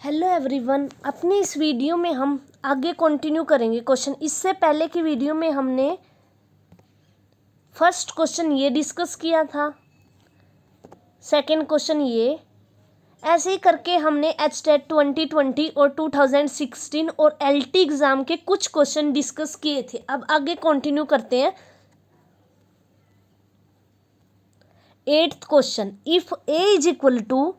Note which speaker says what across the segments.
Speaker 1: Hello everyone, अपनी इस video में हम आगे कंटिन्यू करेंगे क्वेश्चन। इससे पहले की वीडियो में हमने फर्स्ट क्वेश्चन ये डिस्कस किया था, सेकंड क्वेश्चन ये, ऐसे ही करके हमने एचटेट 2020 और 2016 और एलटी एग्ज़ाम के कुछ क्वेश्चन डिस्कस किए थे। अब आगे कंटिन्यू करते हैं। 8th question, if A is equal to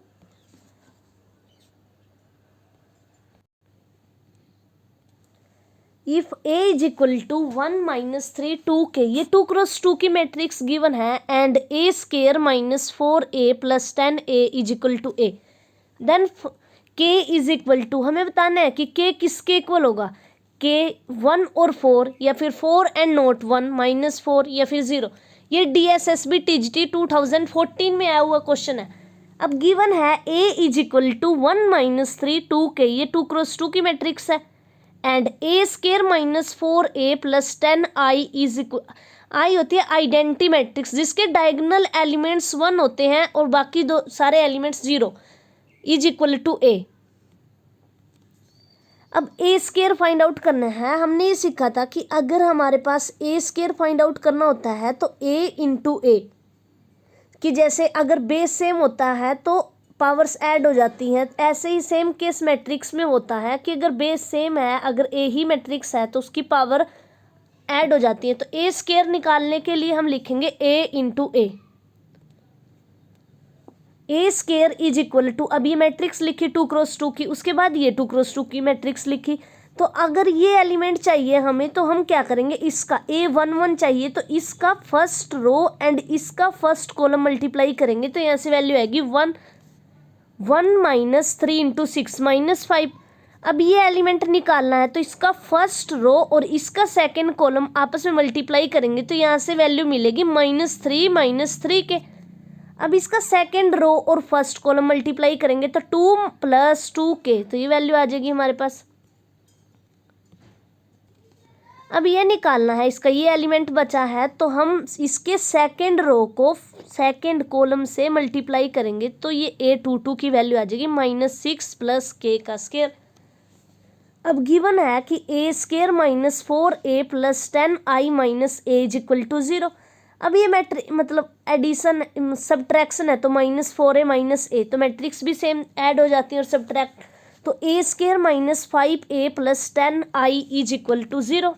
Speaker 1: if A is equal to 1 minus 3 2k, ये 2 क्रॉस 2 की मैट्रिक्स गिवन है, and A square minus 4a plus 10a is equal to a, then k is equal to, हमें बताना है कि k किसके equal होगा, k 1 और 4 या फिर 4 एंड नॉट 1 माइनस 4 या फिर 0। ये DSSB TGT 2014 में आया हुआ क्वेश्चन है। अब गिवन है a is equal to 1 minus 3 2k, ये 2 क्रॉस 2 की मैट्रिक्स है, and A square minus 4a plus 10i is equal, I होती है आइडेंटिटी मैट्रिक्स जिसके डायगोनल एलिमेंट्स 1 होते हैं और बाकी दो सारे elements 0, is equal to a। अब ए स्केयर फाइंड आउट करना है। हमने ये सीखा था कि अगर हमारे पास ए स्केयर फाइंड आउट करना होता है तो a इंटू ए, कि जैसे अगर बेस सेम होता है तो पावर्स ऐड हो जाती हैं, ऐसे ही सेम केस मैट्रिक्स में होता है कि अगर बेस सेम है, अगर ए ही मैट्रिक्स है तो उसकी पावर ऐड हो जाती है। तो ए स्केयर निकालने के लिए हम लिखेंगे a into a square is equal to, अब ये मैट्रिक्स लिखी 2 क्रॉस 2 की, उसके बाद ये 2 क्रॉस 2 की मैट्रिक्स लिखी। तो अगर ये एलिमेंट चाहिए हमें तो हम क्या करेंगे, इसका A11 चाहिए तो इसका फर्स्ट रो एंड इसका फर्स्ट कॉलम मल्टीप्लाई करेंगे, तो यहाँ से वैल्यू आएगी 1 माइनस 3 इंटू 6 माइनस 5। अब ये एलिमेंट निकालना है तो इसका फर्स्ट रो और इसका सेकंड कॉलम आपस में मल्टीप्लाई करेंगे, तो यहाँ से वैल्यू मिलेगी -3 के। अब इसका सेकंड रो और फर्स्ट कॉलम मल्टीप्लाई करेंगे तो 2 + 2k, तो ये वैल्यू आ जाएगी हमारे पास। अब ये निकालना है, इसका ये एलिमेंट बचा है तो हम इसके सेकंड रो को सेकंड कॉलम से मल्टीप्लाई करेंगे, तो ये A22 की वैल्यू आ जाएगी -6 + k का स्केयर। अब गिवन है कि a square minus 4a plus 10i minus a is equal to 0। अब ये मतलब एडिशन सब्ट्रैक्शन है तो -4a माइनस a, तो मैट्रिक्स भी सेम ऐड हो जाती है और सब्ट्रैक्ट, तो a square minus 5a plus 10i is equal to 0।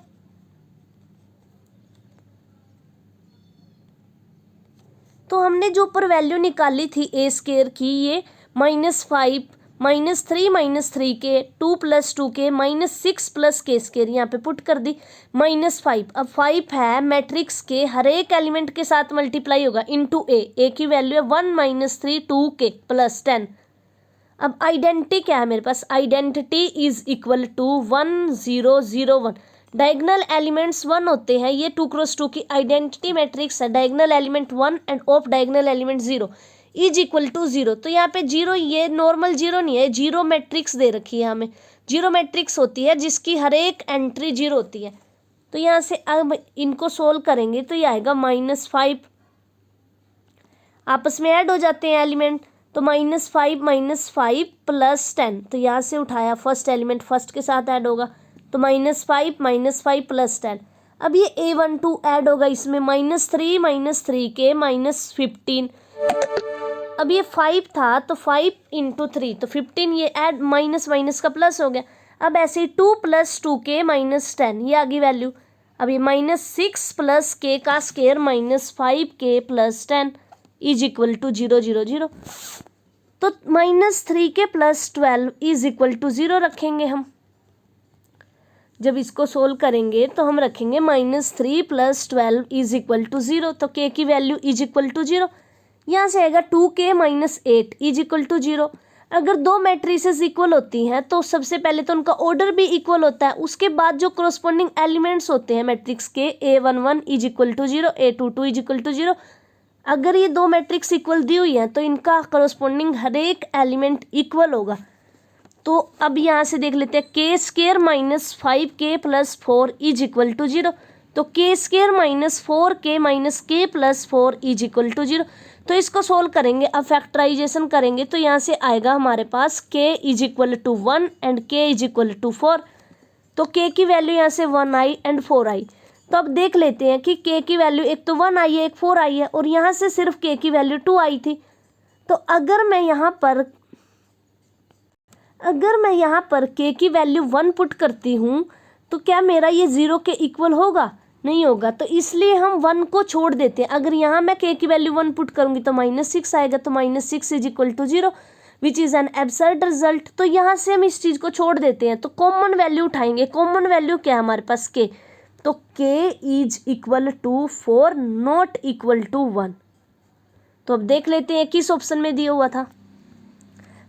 Speaker 1: तो हमने जो ऊपर वैल्यू निकाली थी ए स्केयर की, ये -5 -3 -3k 2 + 2k -6 + k स्केयर यहाँ पे पुट कर दी -5। अब 5 है मैट्रिक्स के हर एक एलिमेंट के साथ मल्टीप्लाई होगा इंटू ए की वैल्यू है 1 -3 2k प्लस 10। अब आइडेंटिटी क्या है मेरे पास, identity is equal to 1 0 0 1, diagonal elements 1 होते हैं, ये 2 क्रॉस 2 की आइडेंटिटी मैट्रिक्स है, diagonal element 1 and off diagonal element 0 is equal to 0। तो यहाँ पे 0, ये नॉर्मल 0 नहीं है, 0 मैट्रिक्स दे रखी है हमें, 0 मैट्रिक्स होती है जिसकी हर एक एंट्री 0 होती है। तो यहाँ से अब इनको सोल्व करेंगे तो ये आएगा -5, आपस में ऐड हो जाते हैं एलिमेंट, तो -5 प्लस 10, तो यहाँ से उठाया फर्स्ट एलिमेंट फर्स्ट के साथ ऐड होगा, तो -5 प्लस 10। अब ये A12 ऐड होगा इसमें -3 के -15। अब ये 5 था तो 5 × 3 तो 15, ये ऐड माइनस का प्लस हो गया। अब ऐसे ही 2 + 2k -10, ये आ गई वैल्यू। अब ये -6 + k का square -5k plus 10 is equal to 0 0 0। तो -3k + 12 इज इक्वल टू 0 रखेंगे हम। जब इसको सोल्व करेंगे तो हम रखेंगे -3 + 12 इज इक्वल टू 0, तो k की वैल्यू इज इक्वल टू 0। यहाँ से आएगा 2k - 8 इज इक्वल टू 0। अगर दो मैट्रिसेस इक्वल होती हैं तो सबसे पहले तो उनका ऑर्डर भी इक्वल होता है, उसके बाद जो करस्पॉन्डिंग एलिमेंट्स होते हैं मैट्रिक्स के, A11 is equal to 0, A22 is equal to 0। अगर ये दो मैट्रिक्स इक्वल दी हुई हैं तो इनका करस्पॉन्डिंग हर एक एलिमेंट इक्वल होगा। तो अब यहाँ से देख लेते हैं, k square -5k + 4 is equal to 0, तो k square -4k - k + 4 is equal to 0। तो इसको सोल्व करेंगे, अब फैक्टराइजेशन करेंगे तो यहाँ से आएगा हमारे पास k is equal to 1 and k is equal to 4। तो k की वैल्यू यहाँ से 1 आई एंड 4 आई। तो अब देख लेते हैं कि k की वैल्यू एक तो 1 आई है, एक 4 आई है, और यहाँ से सिर्फ k की वैल्यू 2 आई थी। तो अगर मैं यहाँ पर k की वैल्यू 1 पुट करती हूँ तो क्या मेरा ये 0 के इक्वल होगा? नहीं होगा। तो इसलिए हम 1 को छोड़ देते हैं। अगर यहाँ मैं k की वैल्यू 1 पुट करूँगी तो -6 आएगा, तो -6 is equal to 0 which is an absurd result. तो यहाँ से हम इस चीज़ को छोड़ देते हैं, तो कॉमन वैल्यू उठाएंगे। कॉमन वैल्यू क्या है हमारे पास? k। तो k is equal to 4 not equal to 1। तो अब देख लेते हैं किस ऑप्शन में दिया हुआ था।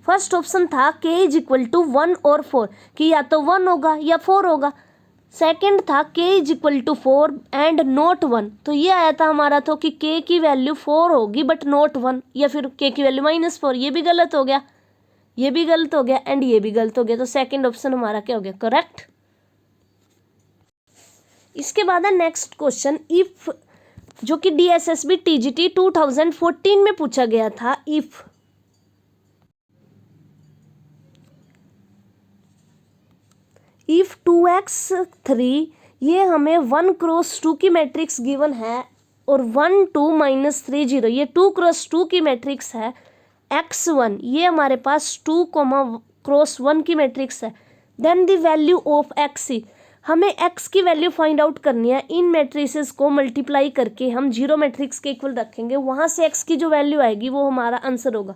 Speaker 1: फर्स्ट ऑप्शन था k इज इक्वल टू 1 और 4, कि या तो 1 होगा या 4 होगा। सेकंड था k is equal to 4 and not 1, तो ये आया था हमारा तो कि k की वैल्यू 4 होगी बट नॉट 1, या फिर k की वैल्यू -4। ये भी गलत हो गया, ये भी गलत हो गया एंड ये भी गलत हो गया। तो सेकंड ऑप्शन हमारा क्या हो गया? करेक्ट। इसके बाद है नेक्स्ट क्वेश्चन, इफ, जो कि DSSB TGT 2014 में पूछा गया था। इफ 2x3, ये हमें 1 क्रॉस 2 की मैट्रिक्स गिवन है, और 1 2 -3 0, ये 2 क्रॉस 2 की मैट्रिक्स है। x1 ये हमारे पास 2 क्रॉस 1 की मैट्रिक्स है। Then the value of x, हमें x की वैल्यू फाइंड आउट करनी है। इन मैट्रिसेस को मल्टीप्लाई करके हम जीरो मैट्रिक्स के इक्वल रखेंगे, वहाँ से x की जो वैल्यू आएगी वो हमारा आंसर होगा।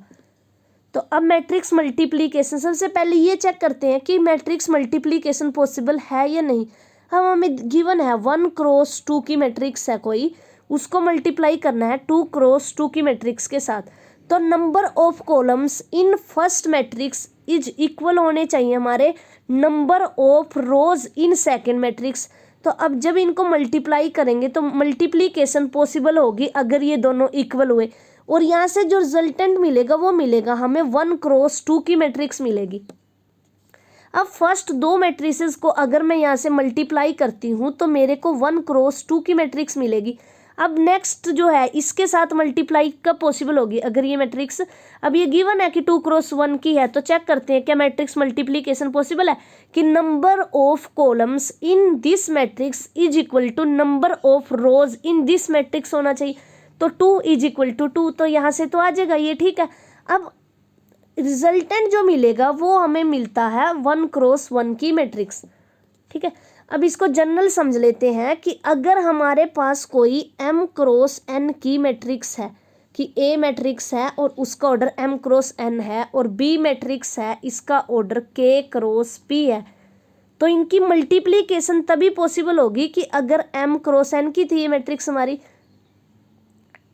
Speaker 1: तो अब मैट्रिक्स मल्टीप्लीकेशन, सबसे पहले ये चेक करते हैं कि मैट्रिक्स मल्टीप्लीकेशन पॉसिबल है या नहीं। हम हमें गिवन है 1 क्रॉस 2 की मैट्रिक्स है कोई, उसको मल्टीप्लाई करना है 2 क्रॉस 2 की मैट्रिक्स के साथ। तो number of columns in first matrix is equal होने चाहिए हमारे number of rows in second matrix. तो अब जब इनको मल्टीप्लाई करेंगे तो मल्टीप्लीकेशन पॉसिबल होगी अगर ये दोनों इक्वल हुए, और यहाँ से जो रिजल्टेंट मिलेगा वो मिलेगा हमें 1 क्रॉस 2 की मैट्रिक्स मिलेगी। अब फर्स्ट दो मैट्रिसेस को अगर मैं यहाँ से मल्टीप्लाई करती हूँ तो मेरे को 1 क्रॉस 2 की मैट्रिक्स मिलेगी। अब नेक्स्ट जो है इसके साथ मल्टीप्लाई कब पॉसिबल होगी? अगर ये मैट्रिक्स, अब ये गिवन है कि 2 क्रॉस 1 की है, तो चेक करते हैं क्या मैट्रिक्स मल्टीप्लीकेशन पॉसिबल है, कि number of columns in this matrix is equal to number of rows in this matrix होना चाहिए। तो 2 इज इक्वल टू 2, तो यहाँ से तो आ जाएगा ये, ठीक है। अब रिजल्टेंट जो मिलेगा वो हमें मिलता है 1 क्रॉस 1 की मैट्रिक्स, ठीक है। अब इसको जनरल समझ लेते हैं कि अगर हमारे पास कोई m क्रॉस n की मैट्रिक्स है, कि A मैट्रिक्स है और उसका ऑर्डर m क्रॉस n है, और B मैट्रिक्स है इसका ऑर्डर k क्रॉस p है, तो इनकी मल्टीप्लीकेशन तभी पॉसिबल होगी कि अगर m क्रॉस n की थी ये मैट्रिक्स हमारी,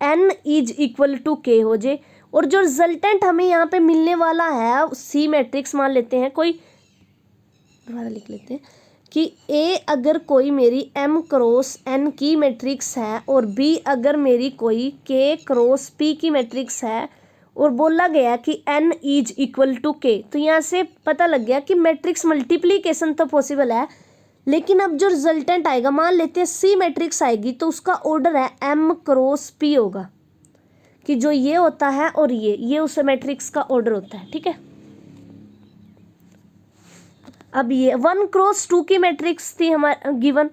Speaker 1: n is equal to k हो जाए, और जो रिजल्टेंट हमें यहाँ पे मिलने वाला है C मैट्रिक्स मान लेते हैं कोई, दोबारा लिख लेते हैं कि A अगर कोई मेरी m क्रॉस n की मैट्रिक्स है और B अगर मेरी कोई k क्रॉस p की मैट्रिक्स है, और बोला गया कि n is equal to k, तो यहाँ से पता लग गया कि मैट्रिक्स मल्टीप्लीकेशन तो पॉसिबल है। लेकिन अब जो रिजल्टेंट आएगा, मान लेते हैं C मैट्रिक्स आएगी, तो उसका ऑर्डर है m क्रॉस p होगा, कि जो ये होता है और ये उस मैट्रिक्स का ऑर्डर होता है, ठीक है। अब ये 1 क्रॉस 2 की मैट्रिक्स थी हमारे गिवन,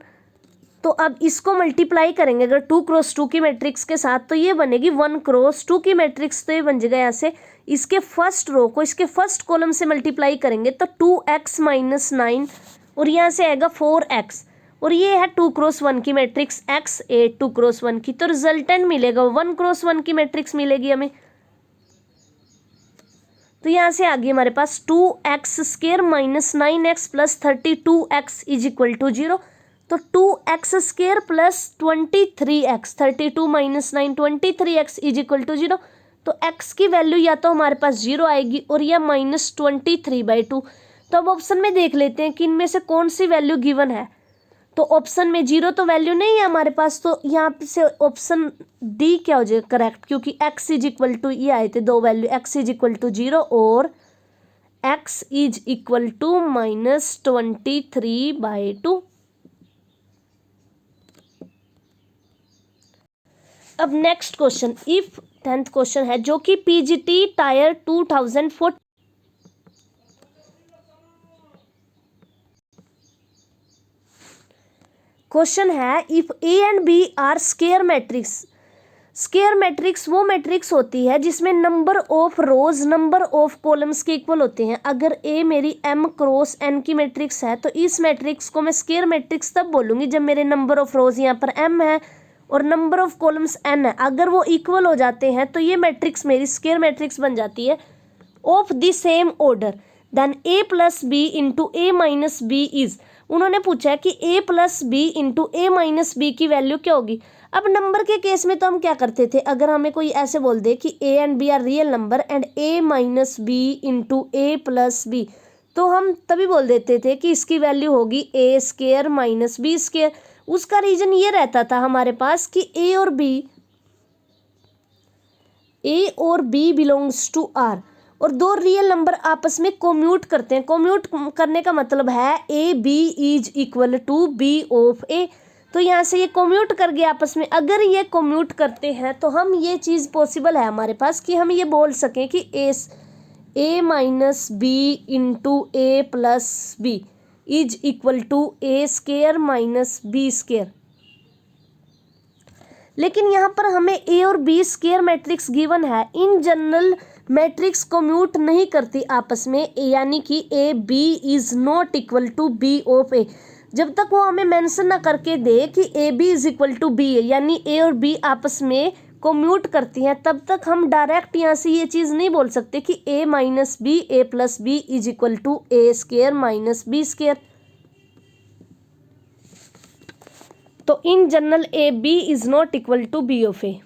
Speaker 1: तो अब इसको मल्टीप्लाई करेंगे अगर 2 क्रॉस 2 की मैट्रिक्स के साथ, तो ये बनेगी 1 क्रॉस 2 की मैट्रिक्स। तो ये बन जाएगा यहाँ से, इसके फर्स्ट रो को इसके फर्स्ट कॉलम से मल्टीप्लाई करेंगे तो 2x माइनस 9, और यहाँ से आएगा 4x, और ये है 2 क्रॉस 1 की मैट्रिक्स x 8 2 क्रॉस 1 की, तो रिजल्टेंट मिलेगा 1 क्रॉस 1 की मैट्रिक्स मिलेगी हमें। तो यहाँ से आगे हमारे पास 2x square minus 9x plus 32x is equal to 0, तो 2x square plus 23x, 32 minus 9 23x is equal to 0। तो x की वैल्यू या तो हमारे पास 0 आएगी और या -23/2। तो अब ऑप्शन में देख लेते हैं कि इनमें से कौन सी वैल्यू गिवन है। तो ऑप्शन में 0 तो वैल्यू नहीं है हमारे पास, तो यहाँ से ऑप्शन डी क्या हो जाएगा करेक्ट, क्योंकि x इज इक्वल टू, ये आए थे दो value, x is equal to 0 और x इज इक्वल टू -23/2। अब next question, if 10th question है जो कि पीजीटी टायर 2004 क्वेश्चन है, if A and B are square matrix. Square matrix वो मैट्रिक्स होती है जिसमें number of rows number of columns के इक्वल होते हैं। अगर ए मेरी m क्रॉस n की मैट्रिक्स है तो इस मैट्रिक्स को मैं स्केयर मैट्रिक्स तब बोलूँगी जब मेरे नंबर ऑफ रोज यहाँ पर m है और नंबर ऑफ कॉलम्स n है। अगर वो इक्वल हो जाते हैं तो ये मैट्रिक्स मेरी स्केयर मैट्रिक्स बन जाती है of the same order then a plus B into A minus B is. उन्होंने पूछा है कि a plus B into A minus B की वैल्यू क्या होगी। अब नंबर के केस में तो हम क्या करते थे, अगर हमें कोई ऐसे बोल दे कि a and b are real number and a minus B into A plus B, तो हम तभी बोल देते थे कि इसकी वैल्यू होगी a square minus B square. उसका रीजन ये रहता था हमारे पास कि a और b बिलोंग्स टू r और दो रियल नंबर आपस में कोम्यूट करते हैं। कोम्यूट करने का मतलब है a B is equal to B of a. तो यहाँ से ये कोम्यूट कर गया आपस में। अगर ये कोम्यूट करते हैं तो हम ये चीज़ पॉसिबल है हमारे पास कि हम ये बोल सकें कि a minus B into A plus B is equal to a square minus B square. लेकिन यहाँ पर हमें ए और बी स्केयर मैट्रिक्स गिवन है। इन जनरल मैट्रिक्स कोम्यूट नहीं करती आपस में, यानी कि A B is not equal to B of a. जब तक वो हमें मेंशन ना करके दे कि A B is equal to b है, यानी ए और बी आपस में कोम्यूट करती हैं, तब तक हम डायरेक्ट यहाँ से ये चीज़ नहीं बोल सकते कि a minus b a plus B is equal to a square minus B square. तो in general a B is not equal to B of a.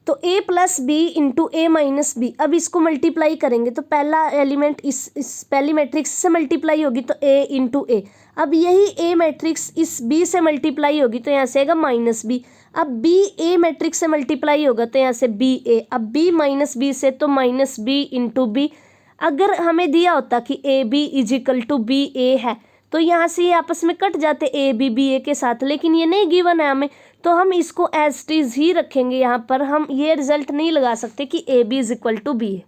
Speaker 1: तो a plus B into A minus b, अब इसको multiply करेंगे तो पहला element इस पहली matrix से मल्टीप्लाई होगी तो a इंटू ए। अब यही a मैट्रिक्स इस b से मल्टीप्लाई होगी तो यहाँ से आएगा माइनस b। अब b a मैट्रिक्स से मल्टीप्लाई होगा तो यहाँ से b a। अब b माइनस बी से तो माइनस b इंटू बी। अगर हमें दिया होता कि A B is equal to B a है तो यहाँ से ये आपस में कट जाते ए बी बी ए के साथ, लेकिन ये नहीं गिवन है हमें, तो हम इसको एज इट इज ही रखेंगे। यहाँ पर हम ये रिजल्ट नहीं लगा सकते कि A B is equal to b है।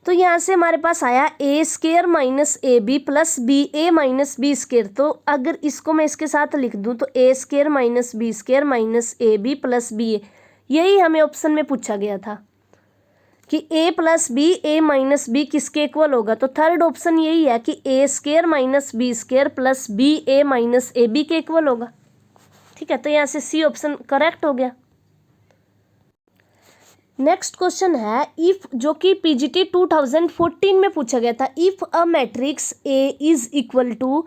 Speaker 1: तो यहाँ से हमारे पास आया a square minus a b plus b a minus B square. तो अगर इसको मैं इसके साथ लिख दूँ तो ए square minus B square minus a b plus b a, यही हमें ऑप्शन में पूछा गया था कि a plus b a minus b किसके इक्वल होगा। तो थर्ड ऑप्शन यही है कि ए square minus B square plus b a minus a b के इक्वल होगा। ठीक है, तो यहाँ से सी ऑप्शन करेक्ट हो गया। नेक्स्ट क्वेश्चन है, इफ जो कि पीजीटी 2014 में पूछा गया था, if a matrix A is equal to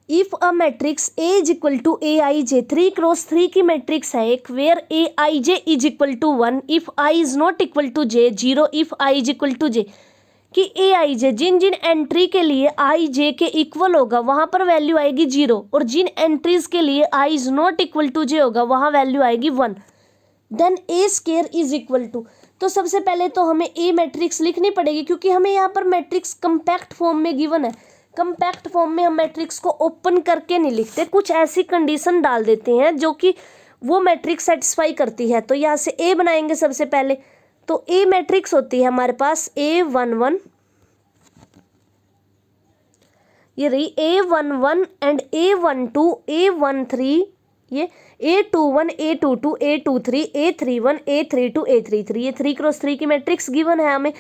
Speaker 1: if a matrix A is equal to a i j 3 cross 3 की मैट्रिक्स है एक, where a i j is equal to 1 if i is not equal to j 0 if i is equal to j, कि a i J Jin Jin entry के लिए आई जे के equal होगा वहां पर वैल्यू आएगी 0 और जिन एंट्रीज के लिए I is not equal to J होगा वहां वैल्यू आएगी 1, then A square is equal to. तो सबसे पहले तो हमें ए मैट्रिक्स लिखनी पड़ेगी क्योंकि हमें यहाँ पर मैट्रिक्स कंपैक्ट फॉर्म में गिवन है। कंपैक्ट फॉर्म में हम मैट्रिक्स को ओपन करके नहीं लिखते, कुछ ऐसी कंडीशन डाल देते हैं जो कि वो मैट्रिक्स सेटिस्फाई करती है। तो यहाँ से ए बनाएंगे सबसे पहले, तो ए मैट्रिक्स होती है हमारे पास A11, ये रही A11 एंड A12 A13, ये A21 A22 A23 A31 A32 A33, ये 3 क्रॉस 3 की मैट्रिक्स गिवन है हमें।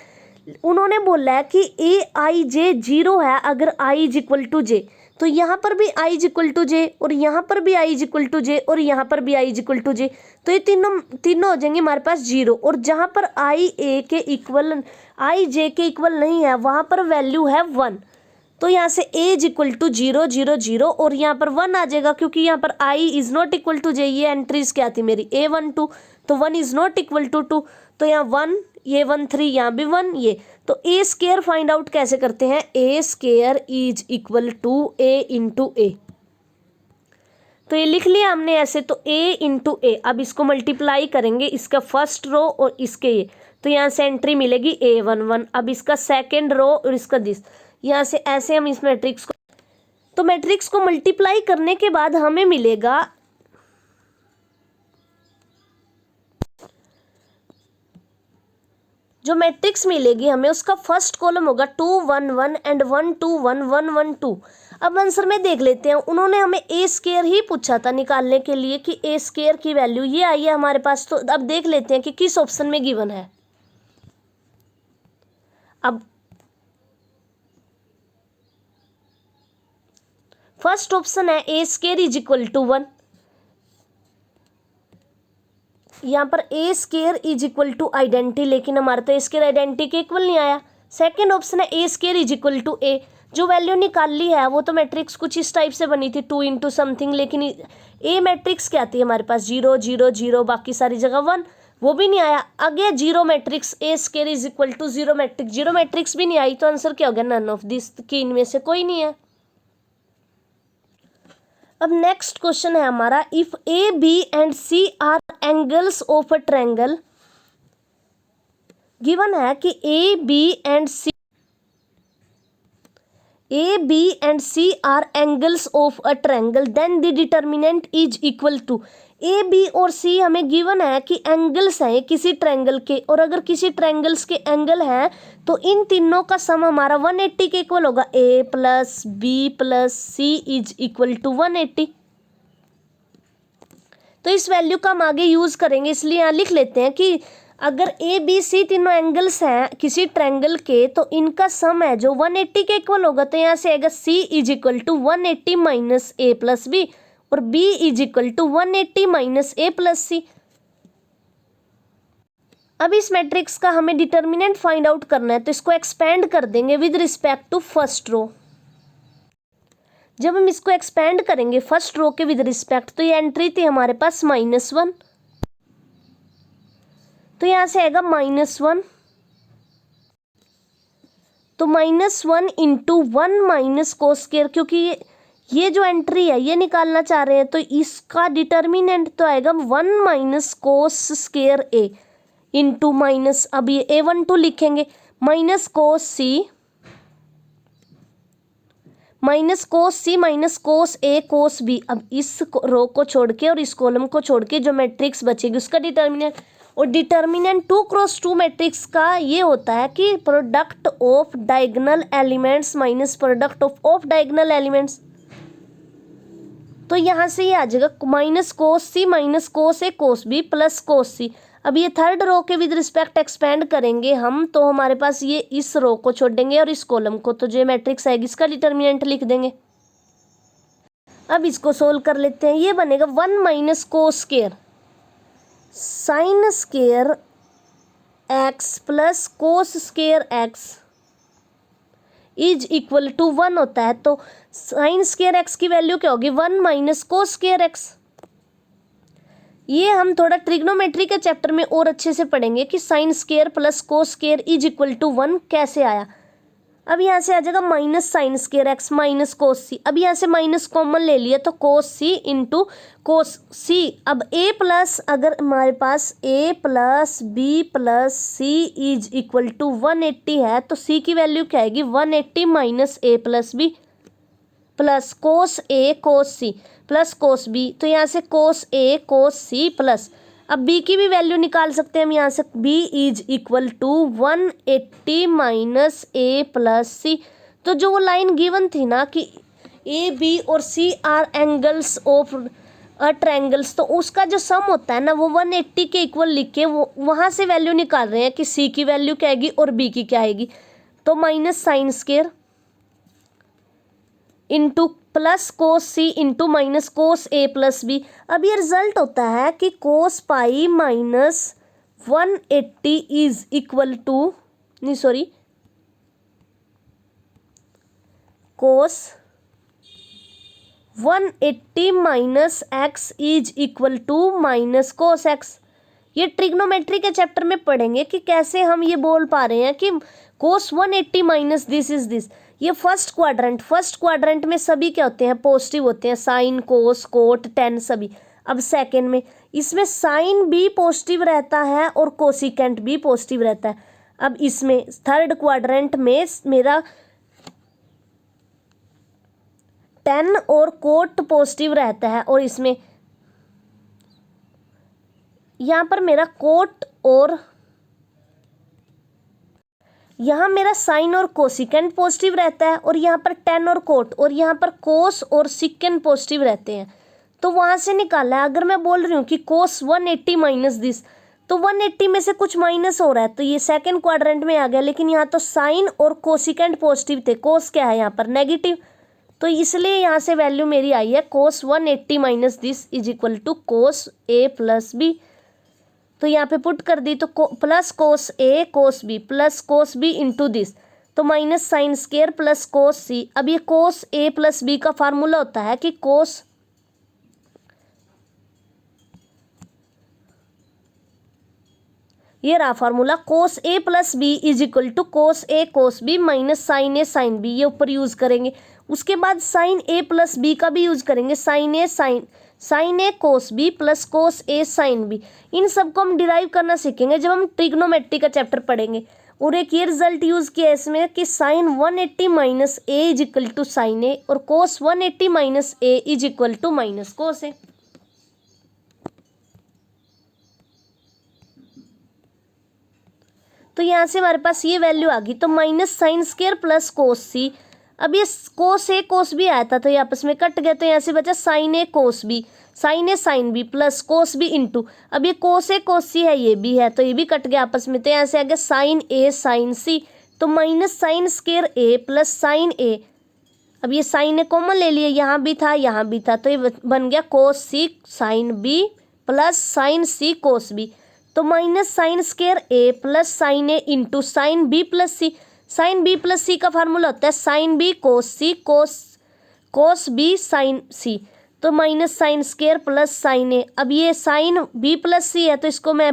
Speaker 1: उन्होंने बोला है कि ए आई जे 0 है अगर आई इज इक्वल टू जे, तो यहाँ पर भी आई इज इक्वल टू जे और यहाँ पर भी आई इज इक्वल टू जे और यहाँ पर भी आई इज इक्वल टू जे, तो ये तीनों हो जाएंगे हमारे पास 0। और जहाँ पर आई ए के इक्वल आई जे के इक्वल नहीं है वहाँ पर वैल्यू है 1, तो यहाँ से ए इज इक्वल टू 0 0 0 और यहाँ पर 1 आ जाएगा क्योंकि यहाँ पर आई इज नॉट इक्वल टू जे, ये एंट्रीज क्या थी मेरी A12, तो 1 इज नॉट इक्वल टू 2, तो यहाँ 1 ये 1 3 यहाँ भी 1 ये, तो ए स्केयर फाइंड आउट कैसे करते हैं, A square is equal to A into A. तो ये लिख लिया हमने ऐसे, तो ए इंटू ए। अब इसको मल्टीप्लाई करेंगे इसका फर्स्ट रो और इसके ये, तो यहाँ से एंट्री मिलेगी A11। अब इसका सेकेंड रो और इसका दिस, यहाँ से ऐसे हम इस मैट्रिक्स को, तो मैट्रिक्स को मल्टीप्लाई करने के बाद हमें मिलेगा जो मैट्रिक्स मिलेगी हमें उसका फर्स्ट कॉलम होगा 2 1 1 एंड 1 2 1 1 1 2। अब आंसर में देख लेते हैं, उन्होंने हमें ए स्केयर ही पूछा था निकालने के लिए कि ए स्केयर की वैल्यू ये आई है हमारे पास। तो अब देख लेते हैं कि किस ऑप्शन में गिवन है। अब फर्स्ट ऑप्शन है A square is equal to 1, यहाँ पर A square is equal to identity, लेकिन हमारा तो ए स्केयर आइडेंटिटी के इक्वल नहीं आया। सेकेंड ऑप्शन है A square is equal to A, जो वैल्यू निकाल ली है वो तो मैट्रिक्स कुछ इस टाइप से बनी थी 2 इंटू समथिंग, लेकिन ए मैट्रिक्स क्या आती है हमारे पास 0 0 0, बाकी सारी जगह 1, वो भी नहीं आया। आगे zero matrix A square is equal to zero matrix भी नहीं आई, तो आंसर क्या हो गया नन ऑफ दिस, कि इनमें से कोई नहीं है। अब नेक्स्ट क्वेश्चन है हमारा, if A B and C are angles of a triangle, given है कि ए B and C are angles of a triangle, then the determinant is equal to. A B और सी हमें गिवन है कि angles हैं किसी ट्रायंगल के, और अगर किसी ट्रायंगल्स के एंगल हैं तो इन तीनों का सम हमारा 180 के इक्वल होगा। A plus B plus C is equal to 180। तो इस वैल्यू का हम आगे यूज करेंगे, इसलिए यहाँ लिख लेते हैं कि अगर ए बी सी तीनों एंगल्स हैं किसी ट्रायंगल के तो इनका सम है जो 180 के इक्वल होगा। तो यहाँ से आएगा C is equal to 180 minus A plus B, और b is equal to 180 minus A plus C. अब इस मैट्रिक्स का हमें डिटर्मिनेंट फाइंड आउट करना है, तो इसको एक्सपेंड कर देंगे with respect to first row. जब हम इसको एक्सपेंड करेंगे फर्स्ट रो के विद रिस्पेक्ट, तो ये एंट्री थी हमारे पास -1, तो यहां से आएगा -1, तो -1 इंटू 1 माइनस कोस स्क्वायर, क्योंकि ये जो एंट्री है ये निकालना चाह रहे हैं, तो इसका डिटर्मिनेंट तो आएगा 1 माइनस कोस स्क्वायर ए इंटू माइनस, अब ये A12 लिखेंगे, minus cos C minus cos A cos B. अब इस रो को छोड़ के और इस कॉलम को छोड़ के जो मैट्रिक्स बचेगी उसका डिटर्मिनेंट, और डिटर्मिनेंट 2 क्रॉस 2 मैट्रिक्स का ये होता है कि product of diagonal elements minus product of diagonal elements. तो यहाँ से ये आ जाएगा minus cos A cos B plus cos C. अब ये थर्ड रो के विद रिस्पेक्ट एक्सपेंड करेंगे हम, तो हमारे पास ये इस रो को छोड़ेंगे और इस कॉलम को, तो जो मैट्रिक्स आएगी इसका डिटर्मिनेंट लिख देंगे। अब इसको सोल्व कर लेते हैं, ये बनेगा 1 minus cos square sine square X plus cos square X is equal to 1 होता है। तो साइन स्क्वायर एक्स की वैल्यू क्या होगी 1 माइनस कोस स्क्वायर एक्स। ये हम थोड़ा ट्रिग्नोमेट्री के चैप्टर में और अच्छे से पढ़ेंगे कि sine square plus cos square is equal to 1 कैसे आया। अब यहाँ से आ जाएगा minus sine square X minus cos C. अब यहाँ से माइनस कॉमन ले लिया तो कोस सी इंटू कोस सी। अब ए प्लस, अगर हमारे पास A plus B plus C is equal to 180 है तो सी की वैल्यू क्या आएगी 180 minus A plus B plus cos A cos C plus cos B. तो यहाँ से कोस ए कोस सी प्लस, अब b की भी वैल्यू निकाल सकते हैं हम यहाँ से, b is equal to 180 minus A plus C. तो जो वो लाइन गिवन थी ना कि ए बी और C are angles of a triangles, तो उसका जो सम होता है ना वो 180 के इक्वल लिख के वो वहाँ से वैल्यू निकाल रहे हैं कि c की वैल्यू क्या आएगी और b की क्या आएगी। तो minus sine square into plus cos C into minus cos A plus B. अब ये रिजल्ट होता है कि cos pi minus 180 is equal to cos 180 minus X is equal to minus cos X. ये ट्रिग्नोमेट्री के चैप्टर में पढ़ेंगे कि कैसे हम ये बोल पा रहे हैं कि कोस 180 माइनस दिस इज दिस। ये फर्स्ट क्वाड्रेंट में सभी क्या होते हैं पॉजिटिव होते हैं, साइन कोस कोट टेन सभी। अब सेकंड में इसमें साइन भी पॉजिटिव रहता है और कोसिकेंट भी पॉजिटिव रहता है। अब इसमें थर्ड क्वाड्रेंट में मेरा टेन और कोट पॉजिटिव रहता है और इसमें यहाँ पर मेरा कोट और यहाँ मेरा साइन और कोसिकेंट पॉजिटिव रहता है और यहाँ पर टेन और कोट और यहाँ पर कोस और सिकेंट पॉजिटिव रहते हैं। तो वहाँ से निकाला है। अगर मैं बोल रही हूँ कि कोस 180 माइनस दिस, तो 180 में से कुछ माइनस हो रहा है तो ये सेकंड क्वाड्रेंट में आ गया। लेकिन यहाँ तो साइन और कोसिकेंट पॉजिटिव थे, कोस क्या है यहाँ पर नेगेटिव, तो इसलिए यहाँ से वैल्यू मेरी आई है cos 180 minus this is equal to cos A plus B. तो यहाँ पे पुट कर दी तो plus cos A cos B plus cos B into this, तो minus sine square plus cos C. अब ये कोस ए प्लस बी का फार्मूला होता है कि कोस ये रहा formula, cos A plus B is equal to cos A cos B minus sine A sine B, ये ऊपर यूज करेंगे। उसके बाद साइन ए प्लस बी का भी यूज करेंगे, sign A cos B plus cos A sine B. इन सबको हम डिराइव करना सीखेंगे जब हम ट्रिग्नोमेट्री का चैप्टर पढ़ेंगे। और एक ये रिजल्ट यूज किया इसमें कि sine 180 minus A is equal to sine A और cos 180 minus A is equal to minus cos A. तो यहाँ से हमारे पास ये वैल्यू आ गई, तो minus sine square plus cos C. अब ये कोस ए कोस बी आया था तो ये आपस में कट गया, तो यहाँ से बचा sine A cos B, sine A sine B plus cos B into, अब ये कोस ए कोस सी है, ये भी है तो ये भी कट गया आपस में, तो यहाँ से आ गया साइन ए साइन सी। तो minus sine square A plus sine A, अब ये साइन ए कॉमन ले लिए, यहाँ भी था यहाँ भी था, तो ये बन गया cos C sine B plus sine C cos B. तो minus sine square A plus sine A into sine B plus C, sine B plus C का फार्मूला होता है sine B cos C cos B sine C, तो minus sine square plus sine A. अब ये sign B plus सी है तो इसको मैं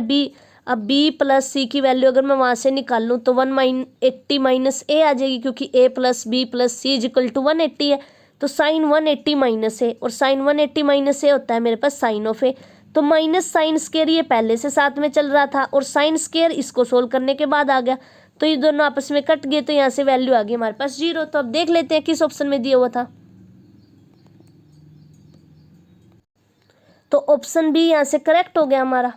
Speaker 1: अब बी प्लस सी की वैल्यू अगर मैं वहाँ से निकाल लूँ तो 180 माइनस ए आ जाएगी, क्योंकि A plus B plus C is equal to 180 है, तो साइन 180 माइनस ए, और साइन 180 माइनस ए होता है मेरे पास साइन ऑफ ए। तो माइनस साइन स्केयर ये पहले से साथ में चल रहा था और साइन स्केयर इसको सोल्व करने के बाद आ गया, तो ये दोनों आपस में कट गए, तो यहाँ से वैल्यू आ गई हमारे पास 0। तो अब देख लेते हैं किस ऑप्शन में दिया हुआ था। तो ऑप्शन बी यहाँ से करेक्ट हो गया हमारा।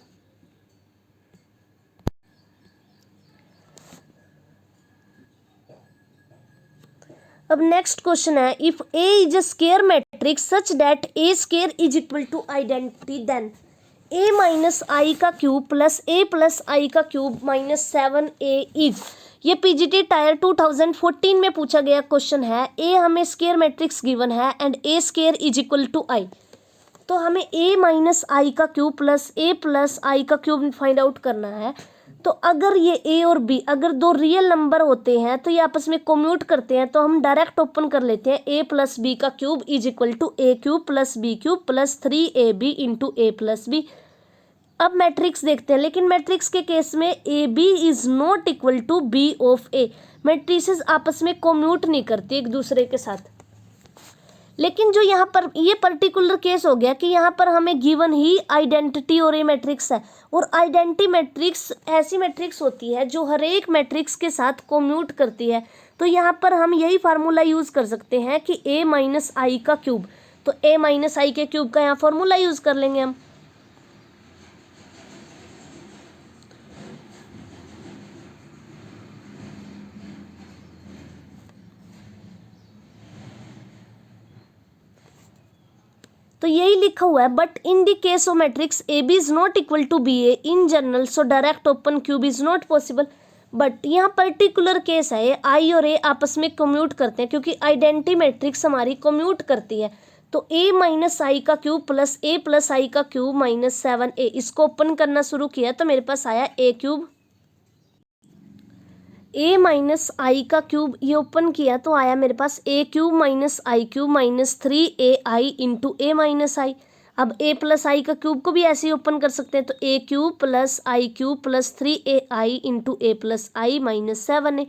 Speaker 1: अब नेक्स्ट क्वेश्चन है, if A is a square matrix such that A square is equal to identity then A minus I का cube plus A plus I का क्यूब माइनस 7a इज। ये पीजीटी टायर 2014 में पूछा गया question है। A हमें square matrix given है and A square is equal to I, तो हमें ए माइनस आई का cube plus A plus I का क्यूब फाइंड आउट करना है। तो अगर ये ए और बी अगर दो रियल नंबर होते हैं तो ये आपस में कम्यूट करते हैं, तो हम डायरेक्ट ओपन कर लेते हैं, ए प्लस बी का cube is equal to A cube plus B cube plus 3ab into A plus B. अब मैट्रिक्स देखते हैं, लेकिन मैट्रिक्स के केस में A B is not equal to B of A, matrices आपस में commute नहीं करती एक दूसरे के साथ। लेकिन जो यहाँ पर ये पर्टिकुलर केस हो गया कि यहाँ पर हमें गिवन ही आइडेंटिटी और ए मैट्रिक्स है, और आइडेंटिटी मैट्रिक्स ऐसी मैट्रिक्स होती है जो हर एक मैट्रिक्स के साथ कम्यूट करती है। तो यहाँ पर हम यही फार्मूला यूज़ कर सकते हैं कि ए माइनस आई का क्यूब, तो ए माइनस आई के क्यूब का यहाँ फार्मूला यूज़ कर लेंगे हम। तो यही लिखा हुआ है, but in the case of matrix A B is not equal to B A in general so direct open cube is not possible. But यहाँ पर्टिकुलर केस है, आई और ए आपस में कम्यूट करते हैं, क्योंकि आइडेंटिटी मैट्रिक्स हमारी कम्यूट करती है। तो ए माइनस आई का cube plus A plus I का क्यूब माइनस 7a, इसको ओपन करना शुरू किया तो मेरे पास आया ए क्यूब, ए माइनस आई का क्यूब, ये ओपन किया तो आया मेरे पास ए क्यूब माइनस आई क्यूब माइनस 3ai इंटू ए माइनस आई। अब ए प्लस आई का क्यूब को भी ऐसे ही ओपन कर सकते हैं, तो ए क्यूब प्लस आई क्यूब प्लस 3ai इंटू ए प्लस आई माइनस 7a।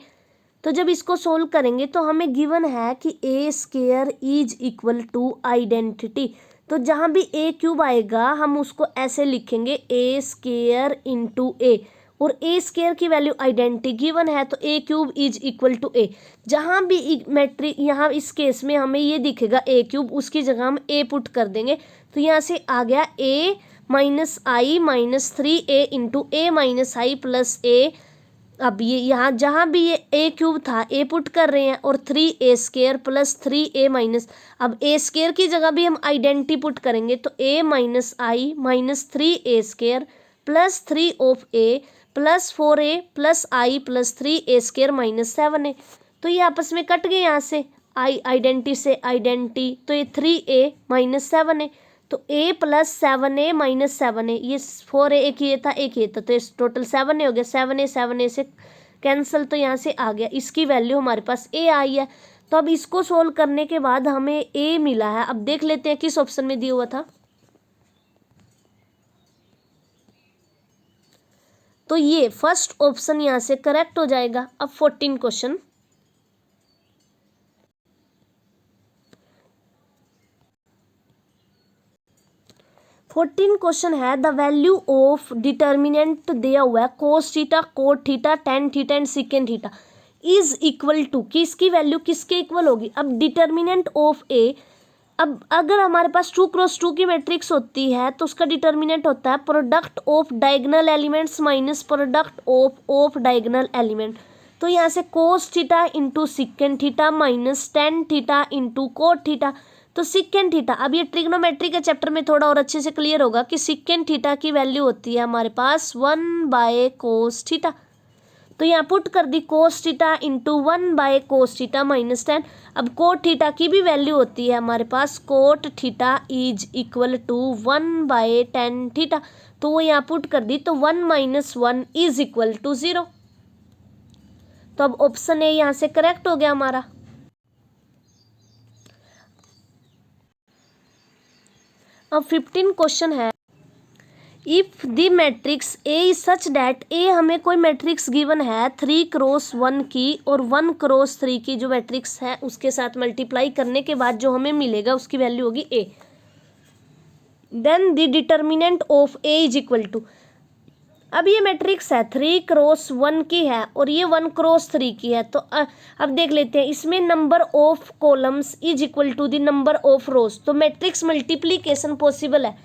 Speaker 1: तो जब इसको सोल्व करेंगे तो हमें गिवन है कि ए square is equal to identity, तो जहाँ भी ए क्यूब आएगा हम उसको ऐसे लिखेंगे ए स्क्वायर इंटू ए, और ए स्क्वायर की वैल्यू आइडेंटिटी गिवन है तो ए क्यूब इज इक्वल टू ए। जहाँ भी मैट्रिक यहाँ इस केस में हमें ये दिखेगा ए क्यूब, उसकी जगह हम ए पुट कर देंगे। तो यहाँ से आ गया ए माइनस आई माइनस 3a इंटू ए माइनस आई प्लस ए। अब ये यहाँ जहाँ भी ये ए क्यूब था ए पुट कर रहे हैं, और 3a square plus 3a minus, अब ए स्क्वायर की जगह भी हम आइडेंटिटी पुट करेंगे तो a minus I minus 3a square plus 3 of a plus 4a plus I plus 3a square minus 7a। तो ये आपस में कट गए यहाँ से आइडेंटिटी से आइडेंटिटी, तो ये 3a माइनस 7a, तो a plus 7a minus 7a, ये 4a एक ये था एक ये था, तो इस टोटल 7a हो गया, 7a से कैंसिल, तो यहाँ से आ गया, इसकी वैल्यू हमारे पास a आई है। तो अब इसको सोल्व करने के बाद हमें a मिला है। अब देख लेते हैं किस ऑप्शन में दिया हुआ था। तो ये फर्स्ट ऑप्शन यहाँ से करेक्ट हो जाएगा। अब 14 क्वेश्चन, है द वैल्यू ऑफ डिटर्मिनेंट दिया हुआ है cos theta cot theta tan theta and secant theta is equal to, कि इसकी वैल्यू किसके इक्वल होगी। अब डिटर्मिनेंट ऑफ ए, अब अगर हमारे पास 2x2 की मैट्रिक्स होती है तो उसका डिटर्मिनेंट होता है product of diagonal elements minus product of diagonal element. तो यहाँ से कोस theta into secant theta minus tan theta into cot theta, तो सिकेंड थीटा, अब ये ट्रिग्नोमेट्री के चैप्टर में थोड़ा और अच्छे से क्लियर होगा कि सिकेंड थीटा की वैल्यू होती है हमारे पास 1/cos थीटा। तो यहाँ पुट कर दी cos theta into 1/cos theta minus 10। अब कोट थीटा की भी वैल्यू होती है हमारे पास cot theta is equal to 1/tan theta, तो वो यहाँ पुट कर दी, तो 1 माइनस 1 इज इक्वल टू 0। तो अब ऑप्शन ए यहाँ से करेक्ट हो गया हमारा। अब 15 क्वेश्चन है, if the matrix A is such that, A हमें कोई मैट्रिक्स गिवन है 3x1 की और 1x3 की जो मैट्रिक्स है उसके साथ मल्टीप्लाई करने के बाद जो हमें मिलेगा उसकी वैल्यू होगी A, then the determinant of A is equal to, अब ये मैट्रिक्स है 3x1 की है और ये 1x3 की है। तो अब देख लेते हैं, इसमें number of columns is equal to the number of rows, तो मैट्रिक्स मल्टीप्लीकेशन पॉसिबल है।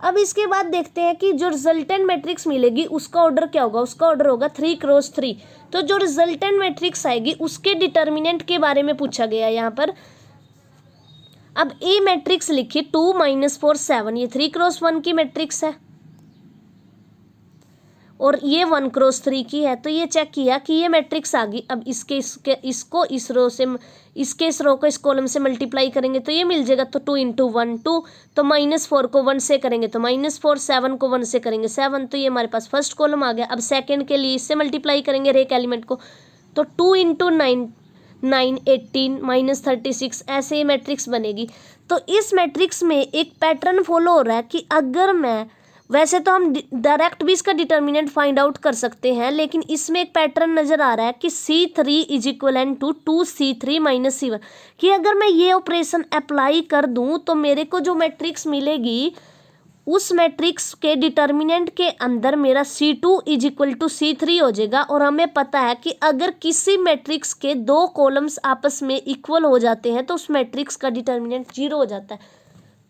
Speaker 1: अब इसके बाद देखते हैं कि जो रिजल्टेंट मैट्रिक्स मिलेगी उसका ऑर्डर क्या होगा, उसका ऑर्डर होगा 3x3। तो जो रिजल्टेंट मैट्रिक्स आएगी उसके डिटर्मिनेंट के बारे में पूछा गया यहाँ पर। अब ए मैट्रिक्स लिखी 2 - 4 7, ये 3x1 की मैट्रिक्स है और ये 1x3 की है। तो ये चेक किया कि ये मैट्रिक्स आ गई। अब इसको इस रो से, इस रो को इस कॉलम से मल्टीप्लाई करेंगे तो ये मिल जाएगा, तो 2 × 1 2, तो -4 को 1 से करेंगे तो -4, 7 को 1 से करेंगे 7, तो ये हमारे पास फर्स्ट कॉलम आ गया। अब सेकंड के लिए इससे मल्टीप्लाई करेंगे हर एक एलिमेंट को, तो 2 × 9 9 18 -36, ऐसे ही मैट्रिक्स बनेगी। तो इस मैट्रिक्स में एक पैटर्न फॉलो हो रहा है कि अगर मैं, वैसे तो हम डायरेक्ट भी इसका डिटर्मिनेंट फाइंड आउट कर सकते हैं, लेकिन इसमें एक पैटर्न नजर आ रहा है कि C3 is equal to 2C3 - C1, कि अगर मैं ये ऑपरेशन अप्लाई कर दूं तो मेरे को जो मैट्रिक्स मिलेगी उस मैट्रिक्स के डिटर्मिनेंट के अंदर मेरा C2 is equal to C3 हो जाएगा। और हमें पता है कि अगर किसी मैट्रिक्स के दो कॉलम्स आपस में इक्वल हो जाते हैं तो उस मैट्रिक्स का डिटर्मिनेंट 0 हो जाता है।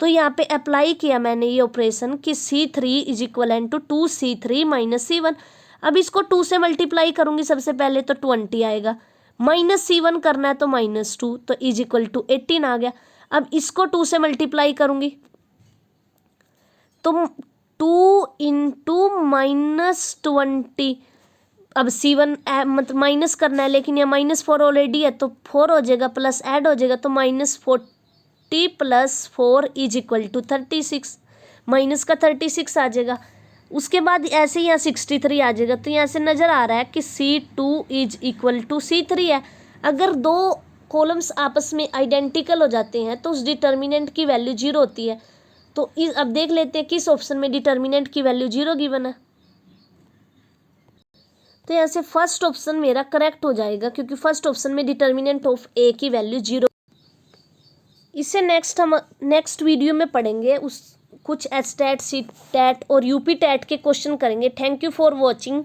Speaker 1: तो यहाँ पे अप्लाई किया मैंने ये ऑपरेशन कि C3 is equal to 2C3 - C1। अब इसको 2 से मल्टीप्लाई करूंगी सबसे पहले तो 20 आएगा, -C1 करना है तो -2, तो इज इक्वल टू 18 आ गया। अब इसको 2 से मल्टीप्लाई करूंगी तो 2 × -20, अब C1 मतलब माइनस करना है, लेकिन यहाँ -4 ऑलरेडी है तो 4 हो जाएगा, प्लस ऐड हो जाएगा, तो -40 + 4 इज इक्वल टू 36, माइनस का 36 आ जाएगा। उसके बाद ऐसे ही यहाँ 63 आ जाएगा। तो यहाँ से नज़र आ रहा है कि C2 is equal to C3 है। अगर दो कॉलम्स आपस में आइडेंटिकल हो जाते हैं तो उस डिटर्मिनेंट की वैल्यू 0 होती है। तो अब देख लेते हैं किस ऑप्शन में डिटर्मिनेंट की वैल्यू 0 गिवन है। तो यहाँ से फर्स्ट ऑप्शन मेरा करेक्ट हो जाएगा, क्योंकि फर्स्ट ऑप्शन में डिटर्मिनेंट ऑफ ए की वैल्यू 0। इससे हम नेक्स्ट वीडियो में पढ़ेंगे उस कुछ एस्टेट सी टैट और यूपी टैट के क्वेश्चन करेंगे। Thank you for watching.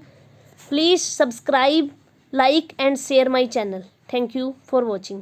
Speaker 1: Please subscribe, like and share my channel. Thank you for watching.